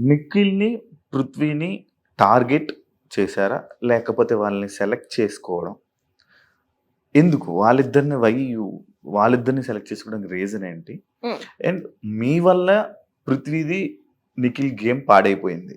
నిఖిల్‌ని, పృథ్వీని target చేశారా? లేకపోతే వాళ్ళని సెలెక్ట్ చేసుకోవడం ఎందుకు? వాళ్ళిద్దరిని సెలెక్ట్ చేసుకోవడానికి రీజన్ ఏంటి? అండ్ మీ వల్ల పృథ్వీది, నిఖిల్ గేమ్ పాడైపోయింది.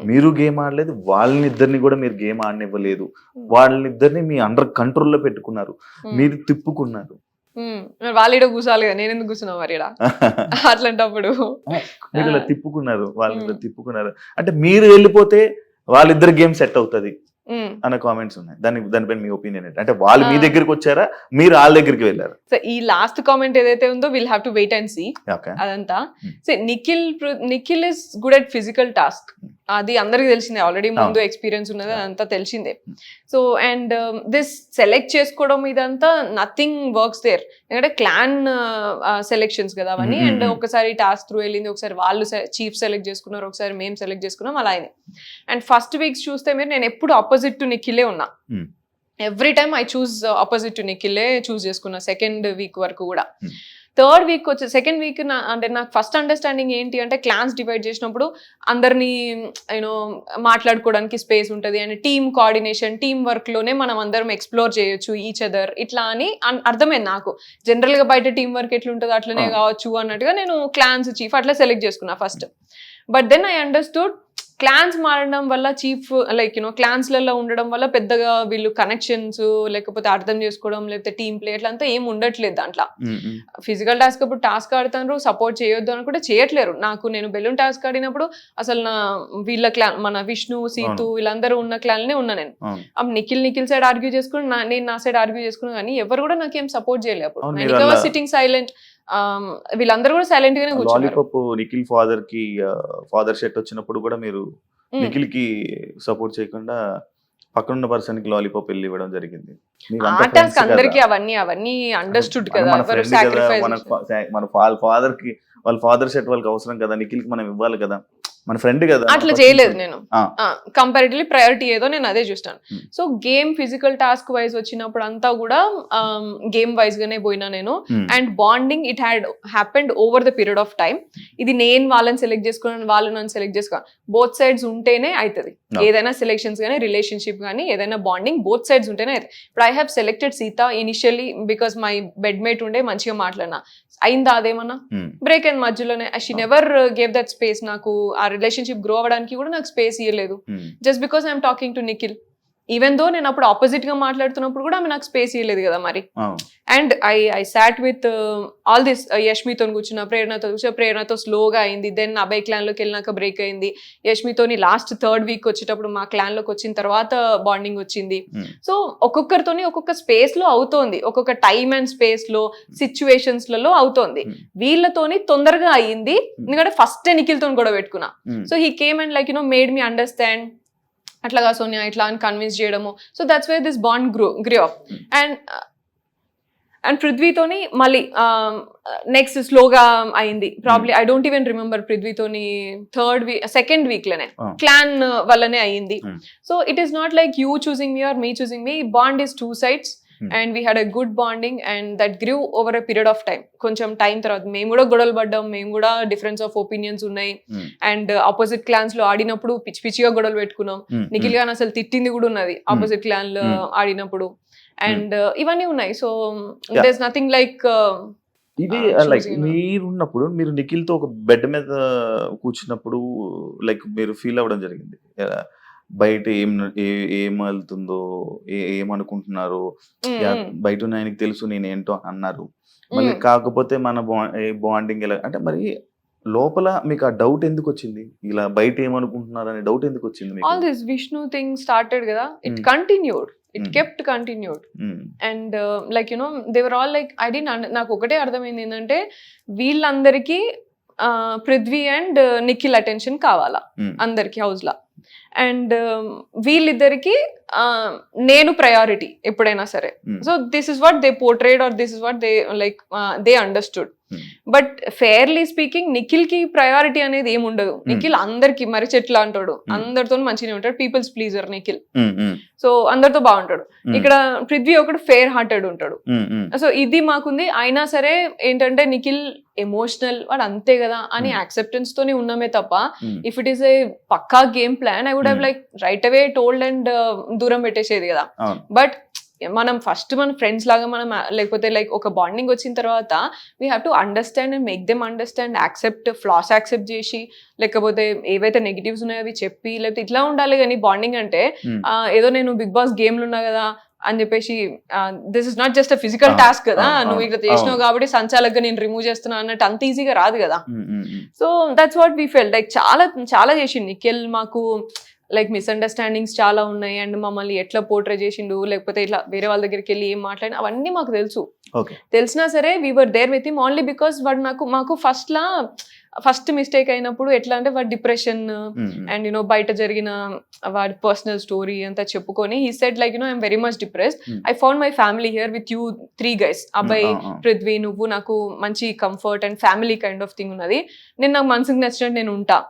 మీరు గేమ్ ఆడలేదు, వాళ్ళనిద్దరిని కూడా మీరు గేమ్ ఆడనివ్వలేదు. వాళ్ళనిద్దరిని మీ అండర్ కంట్రోల్లో పెట్టుకున్నారు, మీరు తిప్పుకున్నారు. వాళ్ళు కూర్చోవాలి కదా, నేను ఎందుకు కూర్చున్నా మరి అట్లాంటప్పుడు మీరు ఇలా తిప్పుకున్నారు, వాళ్ళని తిప్పుకున్నారు అంటే మీరు వెళ్ళిపోతే వాళ్ళిద్దరు గేమ్ సెట్ అవుతుంది అన్న కామెంట్స్ ఉన్నాయి. దానిపైన మీ ఒపీనియన్ ఏంటి? అంటే వాళ్ళు మీ దగ్గరికి వచ్చారా, మీరు వాళ్ళ దగ్గరికి వెళ్ళారు? సో ఈ లాస్ట్ కామెంట్ ఏదైతే ఉందో will have to wait and see అదంతా. So Nikhil is good at physical task, అది అందరికి తెలిసిందే, ఆల్రెడీ ముందు ఎక్స్పీరియన్స్ ఉన్నది, అదంతా తెలిసిందే. సో అండ్ దిస్ సెలెక్ట్ చేసుకోవడం ఇదంతా నథింగ్ వర్క్స్ దేర్, ఎందుకంటే క్లాన్ సెలెక్షన్స్ కదా అవన్నీ. అండ్ ఒకసారి టాస్క్ త్రూ వెళ్ళింది, ఒకసారి వాళ్ళు చీఫ్ సెలెక్ట్ చేసుకున్నారు, ఒకసారి మేము సెలెక్ట్ చేసుకున్నాం, అలా అయింది. అండ్ ఫస్ట్ వీక్స్ చూస్తే మీరు నేను ఎప్పుడు ఆపోజిట్ టు నిఖిలే ఉన్నా, every time I choose opposite to నిఖిలే చూస్ చేసుకున్నా సెకండ్ వీక్ వరకు కూడా. థర్డ్ వీక్ వచ్చి సెకండ్ వీక్ అంటే నాకు ఫస్ట్ అండర్స్టాండింగ్ ఏంటి అంటే, క్లాన్స్ డివైడ్ చేసినప్పుడు అందరినీ యూనో మాట్లాడుకోవడానికి స్పేస్ ఉంటుంది, and team coordination, team work లోనే మనం అందరం ఎక్స్ప్లోర్ చేయొచ్చు ఈచ్ అదర్, ఇట్లా అని అర్థమైంది నాకు. జనరల్ గా బయట టీమ్ వర్క్ ఎట్లుంటుందో అట్లనే కావచ్చు అన్నట్టుగా నేను క్లాన్స్ చీఫ్ అట్లా సెలెక్ట్ చేసుకున్నా first. But then I understood clans మారడం వల్ల, చీఫ్ లైక్ క్లాన్స్లలో ఉండడం వల్ల పెద్దగా వీళ్ళు కనెక్షన్స్ లేకపోతే అర్థం చేసుకోవడం లేకపోతే టీమ్ ప్లే అట్లా అంతా ఏం ఉండట్లేదు దాంట్లో. ఫిజికల్ టాస్క్ అప్పుడు టాస్క్ ఆడుతారు, సపోర్ట్ చేయొద్దు అని కూడా చేయట్లేరు. నేను బెలూన్ టాస్క్ ఆడినప్పుడు అసలు వీళ్ళ క్లాన్, మన విష్ణు, సీతు వీళ్ళందరూ ఉన్న క్లాన్నే ఉన్నా నేను. అప్పుడు నిఖిల్ సైడ్ ఆర్గ్యూ చేసుకుని, నేను నా సైడ్ ఆర్గ్యూ చేసుకున్నా, కానీ ఎవరు కూడా నాకేం సపోర్ట్ చేయలేదు. అప్పుడు సిట్టింగ్ సైలెంట్, వీళ్ళందరూ కూడా సైలెంట్ గానే కూర్చున్నారు. నిఖిల్ ఫాదర్ షెట్ వచ్చినప్పుడు కూడా మీరు నిఖిల్ కి సపోర్ట్ చేయకుండా పక్కన ఉన్న పర్సన్ కి లాలీపాప్ వెళ్ళి ఇవ్వడం జరిగింది. అందరికి అవన్నీ అండర్స్టూడ్ కదా, మన ఫాదర్ కి వాళ్ళ ఫాదర్ షెట్ వాళ్ళకి అవసరం కదా, నిఖిల్ కి మనం ఇవ్వాలి కదా, మన ఫ్రెండ్ కదా. అట్లా చేయలేదు నేను, కంపారిటివ్లీ ప్రయారిటీ ఏదో నేను అదే చూస్తాను. So game physical task wise వచ్చినప్పుడు అంతా కూడా గేమ్ వైజ్ గానే పోయినా నేను. And bonding it happened over the period of time. ఇది నేను వాళ్ళని సెలెక్ట్ చేసుకున్నాను, వాళ్ళు నన్ను సెలెక్ట్ చేసుకోవాలి, బోత్ సైడ్స్ ఉంటేనే అవుతుంది. ఏదైనా సెలెక్షన్స్ కానీ రిలేషన్షిప్ కానీ ఏదైనా బాండింగ్ బోత్ సైడ్స్ ఉంటేనే అవుతుంది. ఇప్పుడు I have selected Sita initially because my bedmate ఉండే, మంచిగా మాట్లాడినా, అయిందా అదేమన్నా బ్రేక్ అయింది మధ్యలోనే. She never gave that space. నాకు ఆ రిలేషన్షిప్ గ్రో అవ్వడానికి కూడా నాకు స్పేస్ ఇవ్వలేదు, just because I'm talking to Nikhil. Even though నేను అప్పుడు ఆపోజిట్ గా మాట్లాడుతున్నప్పుడు కూడా ఆమె నాకు స్పేస్ ఇవ్వలేదు కదా మరి. And I sat with all this, యష్మితో కూర్చున్న, ప్రేరణతో స్లోగా అయింది. దెన్ అభయ్ క్లాన్ లోకి వెళ్ళినాక బ్రేక్ అయింది. యష్మితోని లాస్ట్ థర్డ్ వీక్ వచ్చేటప్పుడు మా క్లాన్ లోకి వచ్చిన తర్వాత బాండింగ్ వచ్చింది. సో ఒక్కొక్కరితోని ఒక్కొక్క స్పేస్ లో అవుతోంది, ఒక్కొక్క టైమ్ అండ్ స్పేస్ లో సిచ్యువేషన్స్ లలో అవుతోంది. వీళ్ళతోని తొందరగా అయ్యింది, ఎందుకంటే ఫస్ట్ నిఖిల్ తోని కూడా పెట్టుకున్నా. So he came and like made me understand, అట్లాగా సోనియా ఇట్లా అని కన్విన్స్ చేయడము. So that's why this bond grow up. And పృథ్వీతోని మళ్ళీ నెక్స్ట్ స్లోగా అయింది. Probably I don't even remember, పృథ్వీతోని సెకండ్ వీక్ లోనే క్లాన్ వల్లనే అయ్యింది. So it is not like you choosing me or me choosing me, bond is two sides. And we had a good bonding and that grew over a period of time. కొంచెం time తర్వాత మేము కూడా గొడవలు పడ్డాం, మేము కూడా difference of opinions ఉన్నాయి. And opposite clans లో ఆడినప్పుడు పిచ్చిగా గొడవలు పెట్టుకున్నాం. నిఖిల్ గాని అసలు తిట్టింది కూడా ఉన్నది ఆపోజిట్ క్లాన్ లో ఆడినప్పుడు. అండ్ ఇవన్నీ ఉన్నాయి. So there is nothing like ఇది లైక్ మీరున్నప్పుడు, మీరు నిఖిల్ తో ఒక బెడ్ మీద కూర్చున్నప్పుడు లైక్ మీరు ఫీల్ అవ్వడం జరిగింది, బయట ఏం వెళ్తుందో, ఏమనుకుంటున్నారో బయట ఆయనకి తెలుసు నేనేంటో అన్నారు. మళ్ళీ కాకపోతే మన బాండింగ్ ఎలా అంటే, మరి లోపల మీకు ఆ డౌట్ ఎందుకు వచ్చింది? ఇలా బయట ఏమనుకుంటున్నారు అనే డౌట్ ఎందుకు వచ్చింది? All this Vishnu thing started కదా, it continued, it kept continued. And like they were all like I didn't, నాకు ఒకటే అర్థమైంది ఏంటంటే, వీళ్ళందరికీ పృథ్వీ అండ్ నిఖిల్ అటెన్షన్ కావాలా అందరికి హౌస్ లా. అండ్ వీళ్ళిద్దరికి నేను ప్రయారిటీ ఎప్పుడైనా సరే. So this is what they portrayed or this is what they like they understood. But fairly speaking Nikhil కి ప్రయారిటీ అనేది ఏమి ఉండదు. నిఖిల్ అందరికి మరి చెట్లు అంటాడు, అందరితో మంచిగా ఉంటాడు, పీపుల్స్ ప్లీజర్ నిఖిల్. సో అందరితో బాగుంటాడు. ఇక్కడ పృథ్వీ ఒకడు ఫేర్ హార్టెడ్ ఉంటాడు. సో ఇది మాకుంది. అయినా సరే ఏంటంటే నిఖిల్ ఎమోషనల్ వాడు అంతే కదా అని యాక్సెప్టెన్స్ తోనే ఉన్నామే తప్ప ఇఫ్ ఇట్ ఈస్ ఏ పక్కా game plan I would have like right away told and దూరం పెట్టేసేది కదా. బట్ మనం ఫస్ట్ మన ఫ్రెండ్స్ లాగా మనం లేకపోతే లైక్ ఒక బాండింగ్ వచ్చిన తర్వాత we have to understand and make them understand, accept floss accept చేసి, లేకపోతే ఏవైతే నెగిటివ్స్ ఉన్నాయో అవి చెప్పి, లేకపోతే ఇట్లా ఉండాలి. కానీ బాండింగ్ అంటే ఏదో నేను బిగ్ బాస్ గేమ్లు ఉన్నా కదా అని చెప్పేసి this is not just a physical task కదా, నువ్వు ఇక్కడ చేసినావు కాబట్టి సంచాలకుగా నేను రిమూవ్ చేస్తున్నా అన్నట్టు అంత ఈజీగా రాదు కదా. So that's what we felt. Like చాలా చాలా చేసిండు నిఖిల్. మాకు లైక్ మిస్అండర్స్టాండింగ్స్ చాలా ఉన్నాయి అండ్ మమ్మల్ని ఎట్లా పోర్ట్రే చేసిండు, లేకపోతే ఇట్లా వేరే వాళ్ళ దగ్గరికి వెళ్ళి ఏం మాట్లాడినా అవన్నీ మాకు తెలుసు. తెలిసినా సరే we were there with him only because వాడు మాకు ఫస్ట్ మిస్టేక్ అయినప్పుడు ఎట్లా అంటే వాడి డిప్రెషన్ అండ్ యునో బయట జరిగిన వాడి పర్సనల్ స్టోరీ అంతా చెప్పుకొని he said like you know I'm very much depressed, I found my family here with you 3 guys, అబ్బాయి, పృథ్వీ, నువ్వు, నాకు మంచి comfort and family kind of thing ఉన్నది. నేను నాకు మనసుకు నచ్చినట్టు నేను ఉంటా,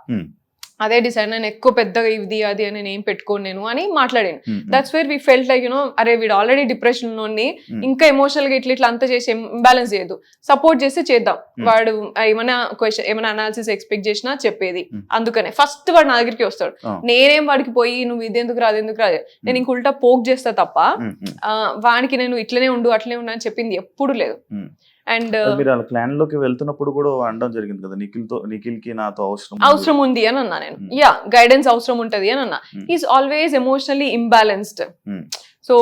అదే డిసైడ్, నేను ఎక్కువ పెద్దగా ఇది అది అని నేను ఏం పెట్టుకోను నేను అని మాట్లాడాను. That's where we felt like you know అరే వీడు ఆల్రెడీ డిప్రెషన్ ఉన్నోడిని ఇంకా ఎమోషనల్ గా ఇట్లా అంతా చేసి ఇంబ్యాలెన్స్ చేయదు, సపోర్ట్ చేస్తే చేద్దాం. వాడు ఏమైనా క్వశ్చన్ ఏమైనా అనాలిసిస్ ఎక్స్పెక్ట్ చేసినా చెప్పేది. అందుకనే ఫస్ట్ వాడు నా దగ్గరికి వస్తాడు. నేనేం వాడికి పోయి నువ్వు ఇది ఎందుకు రాదు ఎందుకు రాదు నేను ఇంక ఉల్టా పోక్ చేస్తా తప్ప వాడికి నేను ఇట్లనే ఉండు అట్లనే ఉండు అని చెప్పింది ఎప్పుడు లేదు. అండ్ మీరు అలా ప్లాన్ లోకి వెళ్తున్నప్పుడు కూడా అనడం జరిగింది కదా, నిఖిల్ కి నాతో అవసరం ఉంది అని అన్నా నేను. యా, గైడెన్స్ అవసరం ఉంటది అని అన్నా. Is always emotionally imbalanced. So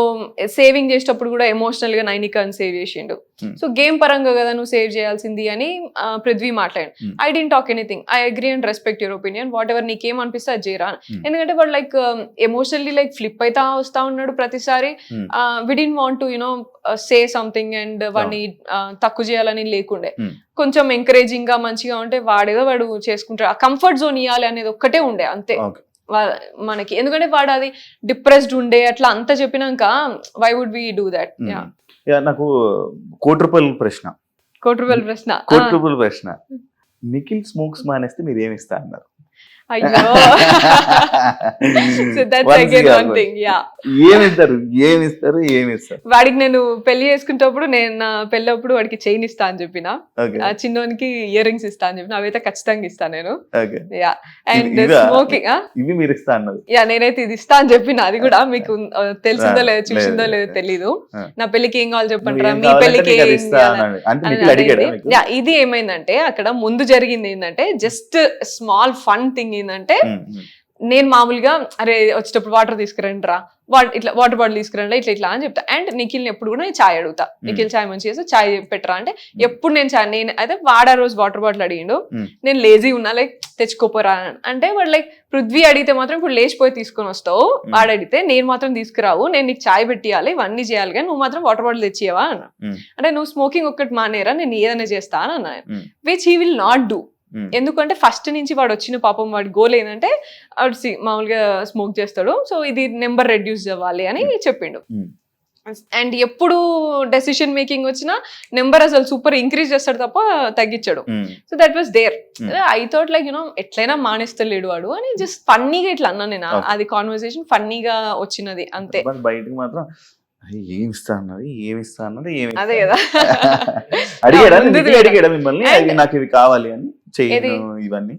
saving చేసేటప్పుడు కూడా ఎమోషనల్ గా నైనికాని సేవ్ చేసిండు. సో గేమ్ పరంగా కదా నువ్వు సేవ్ చేయాల్సింది అని పృథ్వీ మాట్లాడు. I dent talk anything, I agree and respect your opinion, what ever నీకేం అనిపిస్తే అది చేయరా. ఎందుకంటే వాడు లైక్ ఎమోషనల్లీ లైక్ ఫ్లిప్ అయితే వస్తా ఉన్నాడు ప్రతిసారి. We don't want to you know say something and వాడిని తక్కువ చేయాలని లేకుండే. కొంచెం ఎంకరేజింగ్ గా మంచిగా ఉంటే వాడేదో వాడు చేసుకుంటాడు. ఆ కంఫర్ట్ జోన్ ఇవ్వాలి అనేది ఒక్కటే ఉండే అంతే మనకి. ఎందుకంటే వాడు అది డిప్రెస్డ్ ఉండే అట్లా అంతా చెప్పినాక why would we do that. నాకు కోటి రూపాయల ప్రశ్న, నిఖిల్ స్మోక్స్ మానేస్తే మీరు ఏమి ఇస్తా అన్నారు? అయ్యో, so that's again one thing. Yeah, ఏమిస్తారు వాడికి నేను పెళ్లి చేసుకునేటప్పుడు నేను నా పెళ్ళప్పుడు వాడికి చైన్ ఇస్తా అని చెప్పిన, ఆ చిన్నోనికి ఇయర్ రింగ్స్ ఇస్తా అని చెప్పిన, అవైతే ఖచ్చితంగా ఇస్తా నేను. యా, అండ్ స్మోకింగ్ ఇవి మీరు ఇస్తా అన్నది. యా, నేనైతే ఇది ఇస్తా అని చెప్పిన. అది కూడా మీకు తెలిసిందో లేదో చూసిందో లేదో తెలీదు. నా పెళ్లికి ఏం కావాలి చెప్పంటారా, మీ పెళ్లికి ఇది ఏమైందంటే అక్కడ ముందు జరిగింది ఏంటంటే జస్ట్ స్మాల్ ఫన్ థింగ్ ఏంటంటే నేను మామూలుగా అరే వచ్చేటప్పుడు వాటర్ తీసుకురండి రా, ఇట్లా వాటర్ బాటిల్ తీసుకురండి ఇట్లా అని చెప్తా. అండ్ నిఖిల్ని ఎప్పుడు కూడా నేను చాయ్ అడుగుతా, నిఖిల్ చాయ్ మంచిగా చేస్తే చాయ్ పెట్టరా అంటే ఎప్పుడు నేను చాయ్ నేను అయితే వాడా రోజు వాటర్ బాటిల్ అడిగిండు, నేను లేజీ ఉన్నా లైక్ తెచ్చుకోపోరా అంటే వాడు లైక్ పృథ్వీ అడిగితే మాత్రం ఇప్పుడు లేచిపోయి తీసుకొని వస్తావు, వాడు అడిగితే నేను మాత్రం తీసుకురావు, నేను నీకు చాయ్ పెట్టియాలి ఇవన్నీ చేయాలి కానీ నువ్వు మాత్రం వాటర్ బాటిల్ తెచ్చియవా అన్న. అంటే నువ్వు స్మోకింగ్ ఒక్కటి మానేరా నేను ఏదైనా చేస్తా అని అన్నా, which he will not do. ఎందుకంటే ఫస్ట్ నుంచి వాడు వచ్చిన పాపం వాడి గోల్ ఏంటంటే వాడు మామూలుగా స్మోక్ చేస్తాడు, సో ఇది నెంబర్ రెడ్యూస్ అవ్వాలి అని చెప్పిండు. అండ్ ఎప్పుడు డెసిషన్ మేకింగ్ వచ్చినా నెంబర్ అసలు సూపర్ ఇంక్రీజ్ చేస్తాడు తప్ప తగ్గించాడు. So that was there. I thought like you know ఎట్లయినా మానేస్తలేడు వాడు అని జస్ట్ ఫన్నీగా ఇట్లా అన్నా నేను. అది కాన్వర్సేషన్ ఫన్నీగా వచ్చినది అంతే. బయటకు మాత్రం ఏమిస్తా అన్నది అదే కదా. అడిగాడా మిమ్మల్ని నాకు ఇవి కావాలి అని ఇవన్నీ?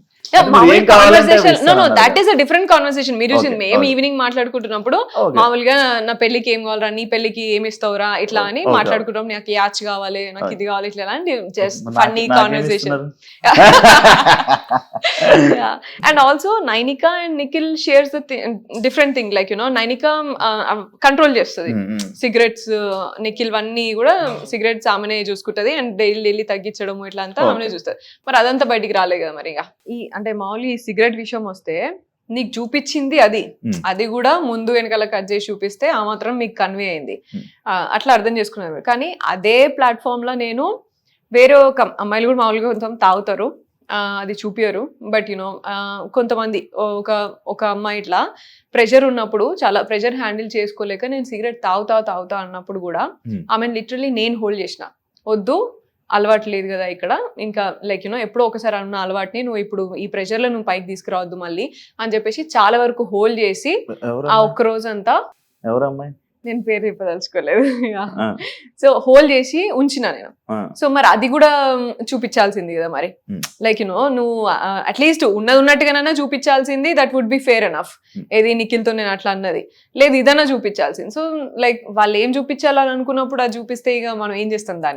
That is a different conversation. మీరు మేము ఈవినింగ్ మాట్లాడుకుంటున్నప్పుడు మామూలుగా నా పెళ్లికి ఏం కావాలరా, నీ పెళ్లికి ఏమి ఇస్తావురా ఇట్లా అని మాట్లాడుకుంటాం. నాకు యాచ్ కావాలి, నాకు ఇది కావాలి ఇట్లా అని just funny conversation. And also Nainika and Nikhil shares the different thing. Like you know Nainika control చేస్తుంది సిగరెట్స్, నిఖిల్ అన్ని కూడా సిగరెట్స్ ఆమెనే చూసుకుంటది అండ్ డైలీ తగ్గించడం ఇట్లా అంతా ఆమెనే చూస్తుంది. మరి అదంతా బయటికి రాలే కదా మరి. ఇక అంటే మామూలు ఈ సిగరెట్ విషయం వస్తే నీకు చూపించింది అది కూడా ముందు వెనకాల కట్ చేసి చూపిస్తే ఆ మాత్రం మీకు కన్వే అయింది, అట్లా అర్థం చేసుకున్నారు. కానీ అదే ప్లాట్ఫామ్ లో నేను వేరే ఒక అమ్మాయిలు కూడా మామూలుగా కొంచెం తాగుతారు, అది చూపియరు. బట్ యునో కొంతమంది ఒక అమ్మాయి ఇట్లా ప్రెషర్ ఉన్నప్పుడు, చాలా ప్రెషర్ హ్యాండిల్ చేసుకోలేక నేను సిగరెట్ తాగుతా అన్నప్పుడు కూడా ఆమెను లిటరలీ నేను హోల్డ్ చేసిన. వద్దు, అలవాటు లేదు కదా ఇక్కడ, ఇంకా లైక్ యూనో ఎప్పుడో ఒకసారి అన్న అలవాటుని నువ్వు ఇప్పుడు ఈ ప్రెషర్ లో నువ్వు పైకి తీసుకురావద్దు మళ్ళీ అని చెప్పేసి చాలా వరకు హోల్డ్ చేసి ఆ ఒక్క రోజంతా, ఎవరమ్మాయి నేను పేరు చెప్పదలుచుకోలేదు, సో హోల్డ్ చేసి ఉంచిన నేను. సో మరి అది కూడా చూపించాల్సింది కదా మరి, లైక్ యునో నువ్వు అట్లీస్ట్ ఉన్నట్టుగానైనా చూపించాల్సింది. That would be fair enough. ఏది నిఖిల్తో నేను అట్లా అన్నది లేదు, ఇదన్నా చూపించాల్సింది. సో లైక్ వాళ్ళు ఏం చూపించాలని అనుకున్నప్పుడు అది చూపిస్తే ఇక మనం ఏం చేస్తాం దాన్ని.